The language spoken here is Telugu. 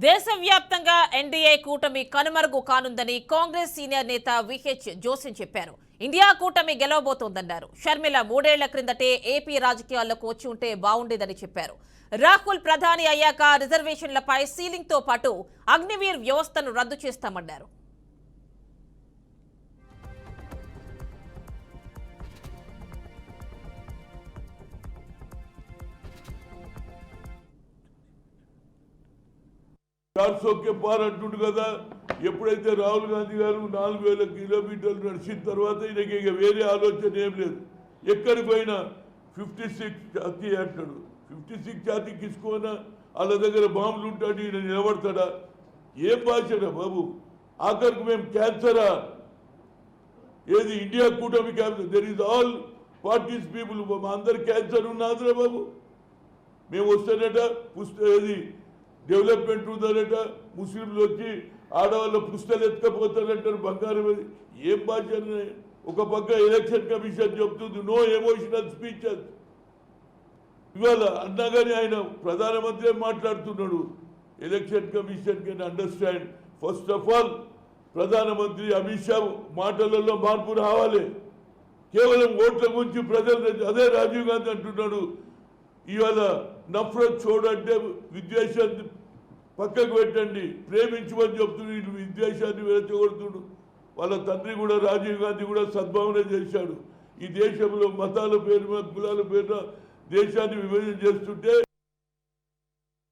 దేశవ్యాప్తంగా ఎన్డీఏ కూటమి కనుమరుగు కానుందని కాంగ్రెస్ సీనియర్ నేత విహెచ్ జోసెన్ చెప్పారు. ఇండియా కూటమి గెలవబోతోందన్నారు. షర్మిల 3 ఏళ్ల క్రిందటే ఏపీ రాజకీయాల్లోకి వచ్చి ఉంటే బాగుండేదని చెప్పారు. రాహుల్ ప్రధాని అయ్యాక రిజర్వేషన్లపై సీలింగ్ తో పాటు అగ్నివీర్ వ్యవస్థను రద్దు చేస్తామన్నారు. సోకే పార్ అంటుండు కదా. ఎప్పుడైతే రాహుల్ గాంధీ గారు 4000 కిలోమీటర్లు నడిచిన తర్వాత ఈయనకి ఇక వేరే ఆలోచన ఏం లేదు. ఎక్కడికి పోయినా 56 ఛాతీ అంటాడు. 56 ఛాతీ కిసుకోనా వాళ్ళ దగ్గర బాంబులు ఉంటాడు, ఈయన నిలబడతాడా? ఏం భాషరా బాబు? ఆఖరికి మేము క్యాన్సరా? ఏది ఇండియా కూటమి cancer? There is all parties people. మా అందరు క్యాన్సర్ ఉన్నాదిరా బాబు. మేము వస్తానట ఏది డెవలప్మెంట్ ఉందనట, ముస్లింలు వచ్చి ఆడవాళ్ళ పుస్తలు ఎత్తుకపోతారంటారు, బంగారం. ఏం భాష? ఒక పక్క ఎలక్షన్ కమిషన్ చెప్తుంది నో ఎమోషనల్ స్పీచెస్. ఇవాళ అన్నా కానీ ఆయన ప్రధానమంత్రి మాట్లాడుతున్నాడు. Election commission can understand. First of all ప్రధానమంత్రి అమిత్ షా మాటలలో మార్పు రావాలి. కేవలం ఓట్ల గురించి ప్రజలు, అదే రాజీవ్ గాంధీ అంటున్నాడు ఇవాళ నఫరత్ చూడంటే విద్వేషాన్ని పక్కకు పెట్టండి, ప్రేమించమని చెప్తున్నాడు. విద్వేషాన్ని వెరచగొడుతుడు. వాళ్ళ తండ్రి కూడా రాజీవ్ గాంధీ కూడా సద్భావన చేశాడు. ఈ దేశంలో మతాల పేరు మీద, కులాల పేరున దేశాన్ని విభజన చేస్తుంటే